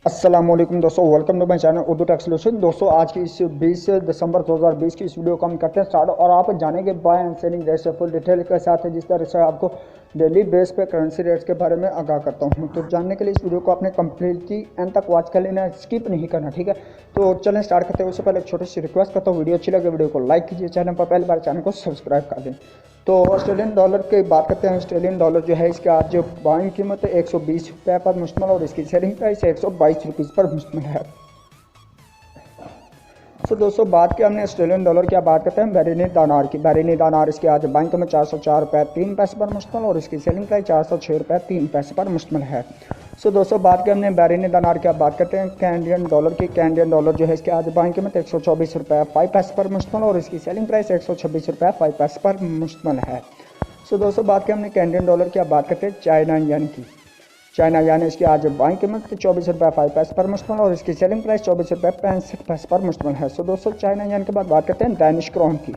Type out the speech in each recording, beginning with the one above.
अस्सलाम वालेकुम दोस्तों, welcome to my channel Urdu tech solution. दोस्तों आज की इस 20 दिसंबर 2020 की इस वीडियो को हम करते हैं स्टार्ट और आप जानेंगे बाय एंड सेलिंग रेट से फुल डिटेल के साथ है, जिस तरह से आपको डेली बेस पे करेंसी रेट्स के बारे में आगाह करता हूं। तो जानने के लिए इस वीडियो को आपने कम्प्लीटली एंड तक वॉच कर लेना, स्किप नहीं करना, ठीक है। तो चलें स्टार्ट करते हैं। उससे पहले एक छोटी सी रिक्वेस्ट करता हूँ, वीडियो अच्छी लगे वीडियो को लाइक कीजिए, चैनल पर पहली बार चैनल को सब्सक्राइब कर दें। तो ऑस्ट्रेलियन डॉलर की बात करते हैं। ऑस्ट्रेलियन डॉलर जो है इसकी आज जो बाइंग कीमत है 120 रुपये पर मुश्तमिल और इसकी सेलिंग प्राइस 122 रुपीज़ पर मुश्तमिल है। तो दोस्तों बात की हमने ऑस्ट्रेलियन डॉलर की बात करते हैं बहरीनी दानार की। बहरीनी दानार इसके आज बैंक में 404 रुपये 3 पैसे पर मुश्तमिल और इसकी सेलिंग प्राइस 406 रुपये 3 पैसे पर मुश्तमिल है। दोस्तों बात की हमने बहरीनी दानार की बात करते हैं कैनेडियन डॉलर की। कैनेडियन डॉलर जो है इसके आज बैंक में 124 रुपये 5 पैसे पर मुश्तमिल और इसकी सेलिंग प्राइस 126 रुपये 5 पैसे पर मुश्तमिल है। दोस्तों बात की हमने कैनेडियन डॉलर की बात करते हैं चाइना यान की। चाइना यानी इसकी आज बाइंग कीमत 24 रुपये 5 पैसे पर मुश्तमिल और इसकी सेलिंग प्राइस 24 रुपये 65 पैसे पर मुश्तमिल है। दोस्तों चाइना यान के बाद बात करते हैं डैनिश क्रोन की।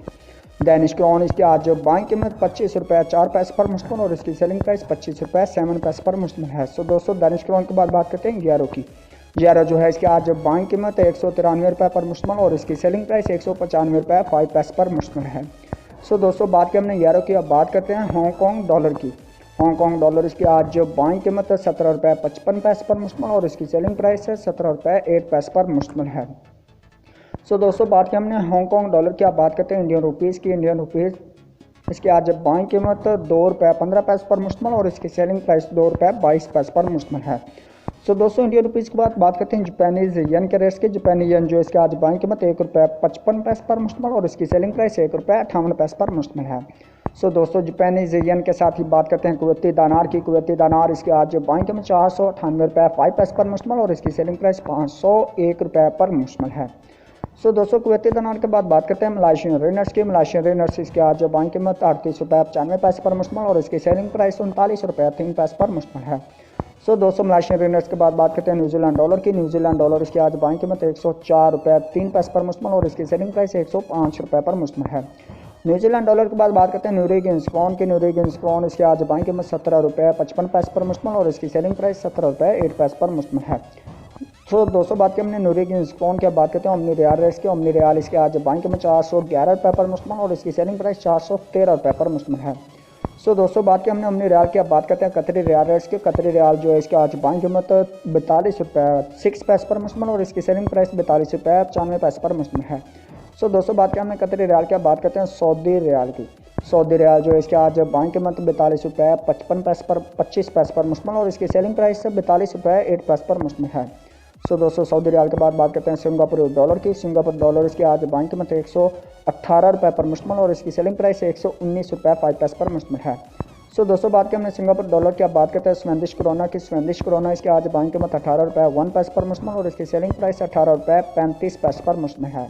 डैनिश क्रोन इसकी आज बाइंग कीमत 25 रुपये 4 पैसे पर मुश्तमिल और इसकी सेलिंग प्राइस 25 रुपये 7 पैसे पर मुश्तमिल है। दोस्तों डैनिश क्रोन के बाद बात करते हैं यूरो की। यूरो जो है इसकी आज बाइंग कीमत 193 रुपये पर मुश्तमिल और इसकी सेलिंग प्राइस 195 रुपये 5 पैसे पर मुश्तमिल है। दोस्तों बात की हमने यूरो की, अब बात करते हैं हांगकॉन्ग डॉलर की। हांगकॉन्ग डॉलर इसकी आज जो बाइंग कीमत है 17 रुपये 55 पैसे पर मुश्तमिल और इसकी सेलिंग प्राइस है 17 रुपये 8 पैसे पर मुश्तमिल है। दोस्तों बात की हमने हांगकॉन्ग डॉलर की, अब बात करते हैं इंडियन रुपीज़ की। इंडियन रुपीज़ इसकी आज बाइंग कीमत 2 रुपये 15 पैसे पर मुश्तमिल और इसकी सेलिंग प्राइस 2 रुपये 22 पैसे पर मुश्तमिल है। दोस्तों इंडियन रुपीज़ के बाद बात करते हैं जापानीज़ येन के रेट्स की। जापानी येन जो इसके आज बाइंग कीमत 1 रुपये 55 पैसे पर मुश्तमिल और इसकी सेलिंग प्राइस 1 रुपये 58 पैसे पर मुश्तमिल है। दोस्तों जापानीज़ येन के साथ ही बात करते हैं कुवैती दानार की। कुवैती दानार इसके आज बाइंग कीमत 498 रुपये 5 पैसे पर मुश्तमिल और इसकी सेलिंग प्राइस 501 रुपये पर मुश्तमिल है। दोस्तों कुवैती दिनार के बाद बात करते हैं मलाशियन रिनर्स की। मलाशियन रिनर्स इसके आज बाइंग कीमत 38 रुपये 95 पैसे पर मुश्तमिल और इसकी सेलिंग प्राइस 39 रुपये 3 पैसे पर मुश्तमिल है। दोस्तों मलाशियन रिनर्स के बाद बात करते हैं न्यूजीलैंड डॉलर की। न्यूजीलैंड डॉलर इसकी आज बाइंग कीमत 104 रुपये 3 पैसे पर मुश्तमिल और इसकी सेलिंग प्राइस 105 रुपये पर मुश्तमिल है। न्यूजीलैंड डॉलर के बाद बात करते हैं न्यूरीगियन स्क्रॉन की। न्यूरीगियन स्क्रॉन इसके आज बाइंग कीमत 17 रुपये 55 पैसे पर मुश्तमिल और इसकी सेलिंग प्राइस 17 रुपये 8 पैसे पर मुश्तमिल है। दोस्तों बात की हमने न्यूरीगियन स्क्रॉन की बात करते हैं ओमनी रियाल रेट्स की। ओमनी रियाल इसके आज बाइंग कीमत 411 रुपये पर मुश्तमिल और इसकी सेलिंग प्राइस 413 रुपये पर मुश्तमिल है। दोस्तों बात की हमने ओमनी रियाल की, अब बात करते हैं कतरी रियाल रेट्स की। कतरी रियाल जो है इसके आज बाइंग कीमत 42 रुपये 6 पैसे पर मुश्तमिल और इसकी सेलिंग प्राइस 42 रुपये 95 पैसे पर मुश्तमिल है। दोस्तों बात की हमने कतरी रियाल की, अब बात करते हैं सऊदी रियाल की। सऊदी रियाल जो है इसके आज बाइंग कीमत 42 रुपये 55 पैसे पर 25 पैसे पर मुश्तमिल और इसकी सेलिंग प्राइस 42 रुपये 8 पैसे पर मुश्तमिल है। दोस्तों सऊदी रियाल के बाद बात करते हैं सिंगापुर डॉलर की। सिंगापुर डॉलर इसकी आज बाइंग कीमत 118 रुपये पर मुश्तमिल और इसकी सेलिंग प्राइस 119 रुपये 5 पैसे पर मुश्तमिल है। दोस्तों बात की हमने सिंगापुर डॉलर की, अब बात करते हैं स्वेंडिश क्रोना की। स्वेंडिश क्रोना इसके आज बाइंग कीमत 18 रुपये 1 पैसे पर मुश्तमिल और इसकी सेलिंग प्राइस 18 रुपये 35 पैसे पर मुश्तमिल है।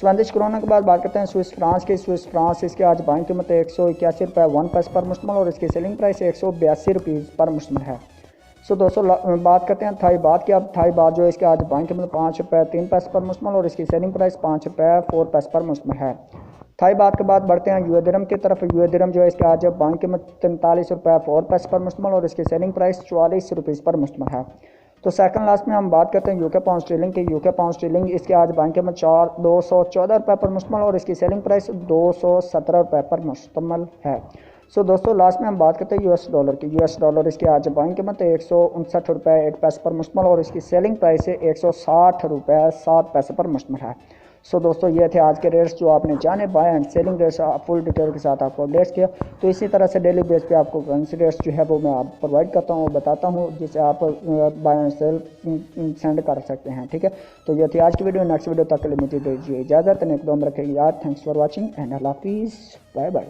स्वेंडिश क्रोना के बाद बात करते हैं स्विस फ्रांस की। स्विस फ्रांस इसके आज बाइंग कीमत 181 रुपये 1 पैसे पर मुश्तमिल और इसकी सेलिंग प्राइस 182 रुपये पर मुश्तमिल है। दोस्तों बात करते हैं थाई बात की। अब थाई बात जो है इसके आज बाइंग कीमत 5 रुपये 3 पैसे पर मुश्तमिल और इसकी सेलिंग प्राइस 5 रुपये 4 पैसे पर मुश्तमिल है। थाई बात के बाद बढ़ते हैं यूए दिरहम की तरफ। यूए दिरहम जो है इसके आज बाइंग कीमत 43 रुपये 4 पैसे पर मुश्तमिल और इसकी सेलिंग प्राइस 44 रुपये पर मुश्तमिल है। सेकंड लास्ट में हम बात करते हैं यूके पाउंड स्टर्लिंग की। यूके पाउंड स्टर्लिंग इसके आज बाइंग कीमत 214 रुपये पर मुश्तमिल और इसकी सेलिंग प्राइस 217 रुपये पर मुश्तमिल है। दोस्तों लास्ट में हम बात करते हैं यूएस डॉलर की। यूएस डॉलर इसकी आज बाइंग कीमत 159 रुपये 8 पैसे पर मुश्तमिल और इसकी सेलिंग प्राइस 160 रुपये 7 पैसे पर मुश्तमिल है। दोस्तों ये थे आज के रेट्स जो आपने जाने buy and selling rates full detail के साथ आपको अपडेट्स किया। तो इसी तरह से डेली बेस पे आपको करेंसी रेट्स जो है वो मैं आप प्रोवाइड करता हूँ, बताता हूँ, जिसे आप बाय एंड सेल सेंड कर सकते हैं, ठीक है। तो ये थी आज की वीडियो। नेक्स्ट वीडियो तक के लिए मुझे दीजिए इजाज़त। नेक दुआ में रखें यार। थैंक्स फॉर वॉचिंग एंड अल्लाह हाफिज़, बाय बाय।